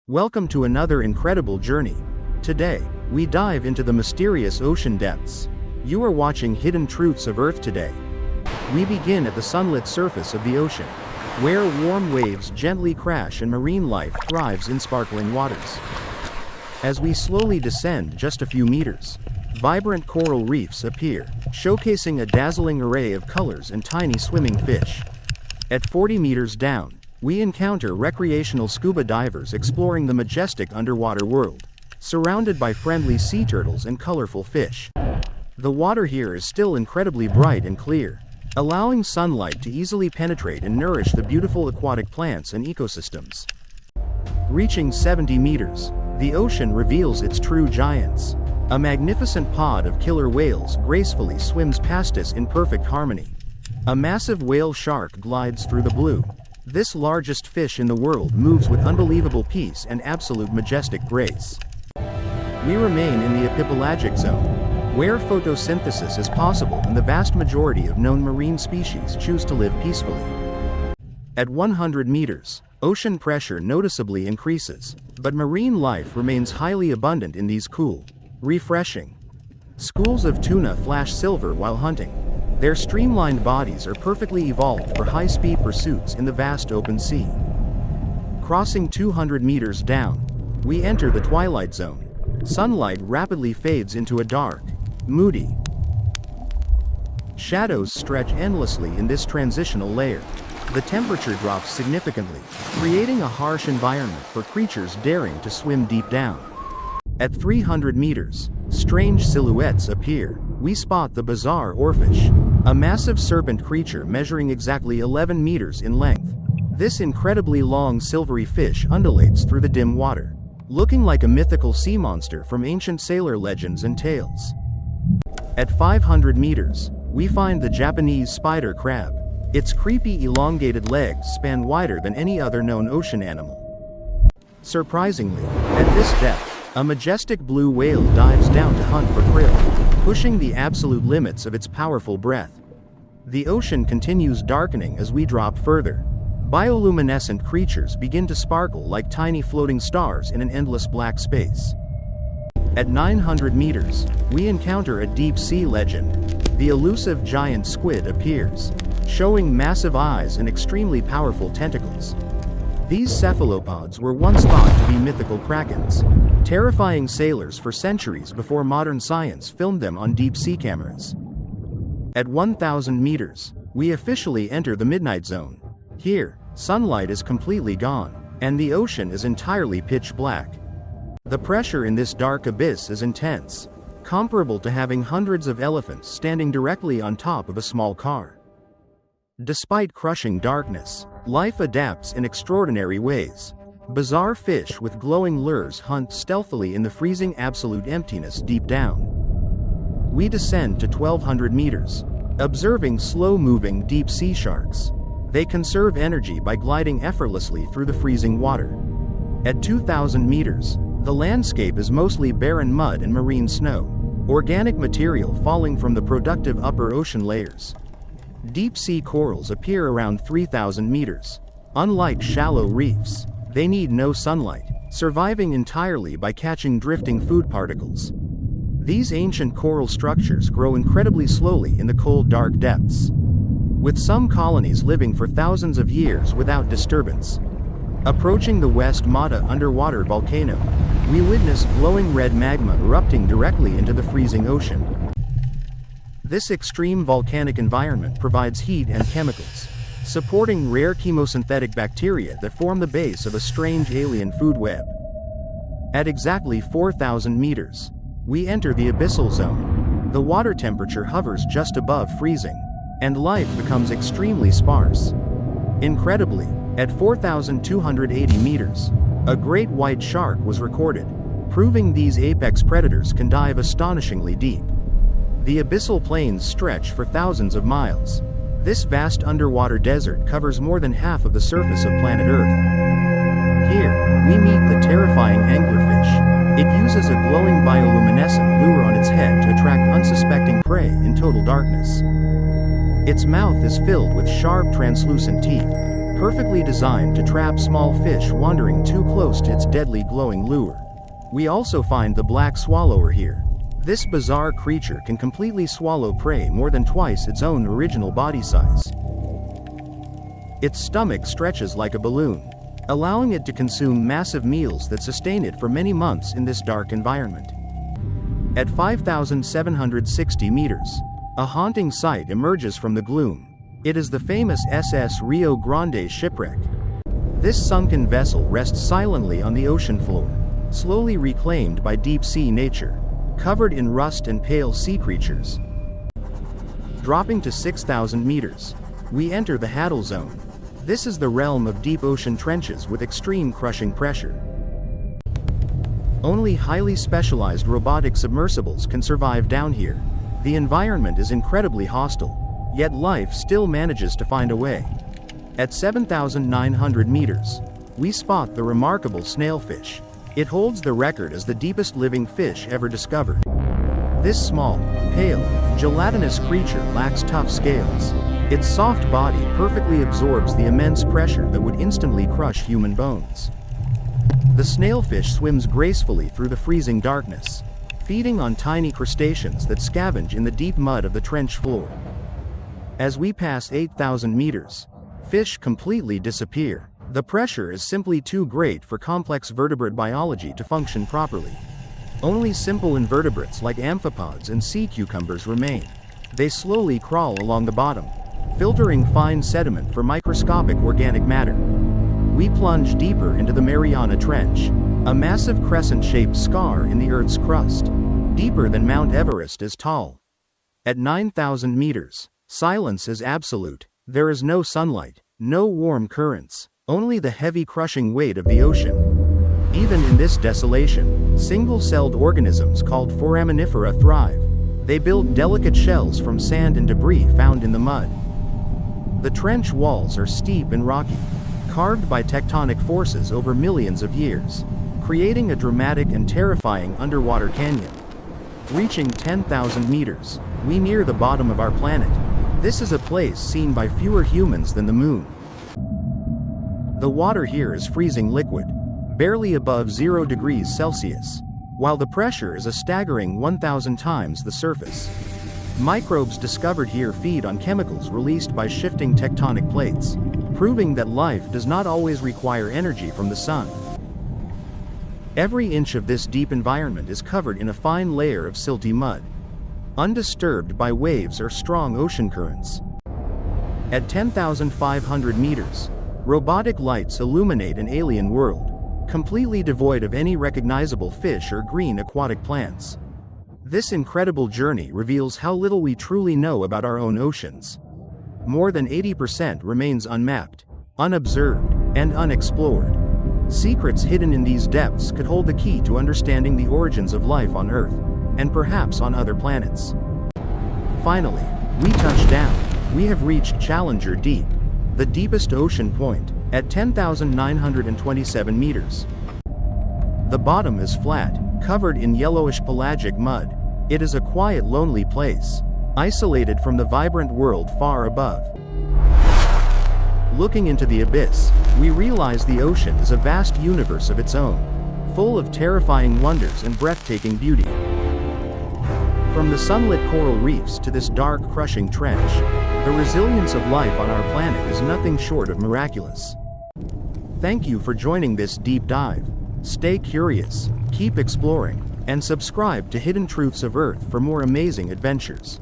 Welcome to another incredible journey. Today, we dive into the mysterious ocean depths. You are watching Hidden Truths of Earth today. We begin at the sunlit surface of the ocean, where warm waves gently crash and marine life thrives in sparkling waters. As we slowly descend just a few meters, vibrant coral reefs appear, showcasing a dazzling array of colors and tiny swimming fish. At 40 meters down, we encounter recreational scuba divers exploring the majestic underwater world, surrounded by friendly sea turtles and colorful fish. The water here is still incredibly bright and clear, allowing sunlight to easily penetrate and nourish the beautiful aquatic plants and ecosystems. Reaching 70 meters, the ocean reveals its true giants. A magnificent pod of killer whales gracefully swims past us in perfect harmony. A massive whale shark glides through the blue. This largest fish in the world moves with unbelievable peace and absolute majestic grace. We remain in the epipelagic zone, where photosynthesis is possible and the vast majority of known marine species choose to live peacefully. At 100 meters, ocean pressure noticeably increases, but marine life remains highly abundant in these cool, refreshing. Schools of tuna flash silver while hunting. Their streamlined bodies are perfectly evolved for high-speed pursuits in the vast open sea. Crossing 200 meters down, we enter the twilight zone. Sunlight rapidly fades into a dark, moody. Shadows stretch endlessly in this transitional layer. The temperature drops significantly, creating a harsh environment for creatures daring to swim deep down. At 300 meters, strange silhouettes appear. We spot the bizarre oarfish, a massive serpent creature measuring exactly 11 meters in length. This incredibly long silvery fish undulates through the dim water, looking like a mythical sea monster from ancient sailor legends and tales. At 500 meters, we find the Japanese spider crab. Its creepy elongated legs span wider than any other known ocean animal. Surprisingly, at this depth, a majestic blue whale dives down to hunt for krill, pushing the absolute limits of its powerful breath. The ocean continues darkening as we drop further. Bioluminescent creatures begin to sparkle like tiny floating stars in an endless black space. At 900 meters, we encounter a deep-sea legend. The elusive giant squid appears, showing massive eyes and extremely powerful tentacles. These cephalopods were once thought to be mythical krakens, terrifying sailors for centuries before modern science filmed them on deep-sea cameras. At 1,000 meters, we officially enter the midnight zone. Here, sunlight is completely gone, and the ocean is entirely pitch black. The pressure in this dark abyss is intense, comparable to having hundreds of elephants standing directly on top of a small car. Despite crushing darkness, life adapts in extraordinary ways. Bizarre fish with glowing lures hunt stealthily in the freezing absolute emptiness deep down. We descend to 1,200 meters, observing slow-moving deep-sea sharks. They conserve energy by gliding effortlessly through the freezing water. At 2,000 meters, the landscape is mostly barren mud and marine snow, organic material falling from the productive upper ocean layers. Deep-sea corals appear around 3,000 meters. Unlike shallow reefs, they need no sunlight, surviving entirely by catching drifting food particles. These ancient coral structures grow incredibly slowly in the cold, dark depths, with some colonies living for thousands of years without disturbance. Approaching the West Mata underwater volcano, we witness glowing red magma erupting directly into the freezing ocean. This extreme volcanic environment provides heat and chemicals, supporting rare chemosynthetic bacteria that form the base of a strange alien food web. At exactly 4,000 meters, we enter the abyssal zone. The water temperature hovers just above freezing, and life becomes extremely sparse. Incredibly, at 4,280 meters, a great white shark was recorded, proving these apex predators can dive astonishingly deep. The abyssal plains stretch for thousands of miles. This vast underwater desert covers more than half of the surface of planet Earth. Here, we meet the terrifying anglerfish. It uses a glowing bioluminescent lure on its head to attract unsuspecting prey in total darkness. Its mouth is filled with sharp, translucent teeth, perfectly designed to trap small fish wandering too close to its deadly glowing lure. We also find the black swallower here. This bizarre creature can completely swallow prey more than twice its own original body size. Its stomach stretches like a balloon, allowing it to consume massive meals that sustain it for many months in this dark environment. At 5,760 meters, a haunting sight emerges from the gloom. It is the famous SS Rio Grande shipwreck. This sunken vessel rests silently on the ocean floor, slowly reclaimed by deep-sea nature, covered in rust and pale sea creatures. Dropping to 6,000 meters, we enter the Haddle Zone. This is the realm of deep ocean trenches with extreme crushing pressure. Only highly specialized robotic submersibles can survive down here. The environment is incredibly hostile, yet life still manages to find a way. At 7,900 meters, we spot the remarkable snailfish. It holds the record as the deepest living fish ever discovered. This small, pale, gelatinous creature lacks tough scales. Its soft body perfectly absorbs the immense pressure that would instantly crush human bones. The snailfish swims gracefully through the freezing darkness, feeding on tiny crustaceans that scavenge in the deep mud of the trench floor. As we pass 8,000 meters, fish completely disappear. The pressure is simply too great for complex vertebrate biology to function properly. Only simple invertebrates like amphipods and sea cucumbers remain. They slowly crawl along the bottom, filtering fine sediment for microscopic organic matter. We plunge deeper into the Mariana Trench, a massive crescent-shaped scar in the Earth's crust, deeper than Mount Everest is tall. At 9,000 meters, silence is absolute. There is no sunlight, no warm currents, only the heavy crushing weight of the ocean. Even in this desolation, single-celled organisms called foraminifera thrive. They build delicate shells from sand and debris found in the mud. The trench walls are steep and rocky, carved by tectonic forces over millions of years, creating a dramatic and terrifying underwater canyon. Reaching 10,000 meters, we near the bottom of our planet. This is a place seen by fewer humans than the moon. The water here is freezing liquid, barely above 0 degrees Celsius, while the pressure is a staggering 1,000 times the surface. Microbes discovered here feed on chemicals released by shifting tectonic plates, proving that life does not always require energy from the sun. Every inch of this deep environment is covered in a fine layer of silty mud, undisturbed by waves or strong ocean currents. At 10,500 meters, robotic lights illuminate an alien world, completely devoid of any recognizable fish or green aquatic plants. This incredible journey reveals how little we truly know about our own oceans. More than 80% remains unmapped, unobserved, and unexplored. Secrets hidden in these depths could hold the key to understanding the origins of life on Earth, and perhaps on other planets. Finally, we touch down. We have reached Challenger Deep, the deepest ocean point, at 10,927 meters. The bottom is flat, covered in yellowish pelagic mud. It is a quiet, lonely place, isolated from the vibrant world far above. Looking into the abyss, we realize the ocean is a vast universe of its own, full of terrifying wonders and breathtaking beauty. From the sunlit coral reefs to this dark, crushing trench, the resilience of life on our planet is nothing short of miraculous. Thank you for joining this deep dive. Stay curious, keep exploring, and subscribe to Hidden Truths of Earth for more amazing adventures.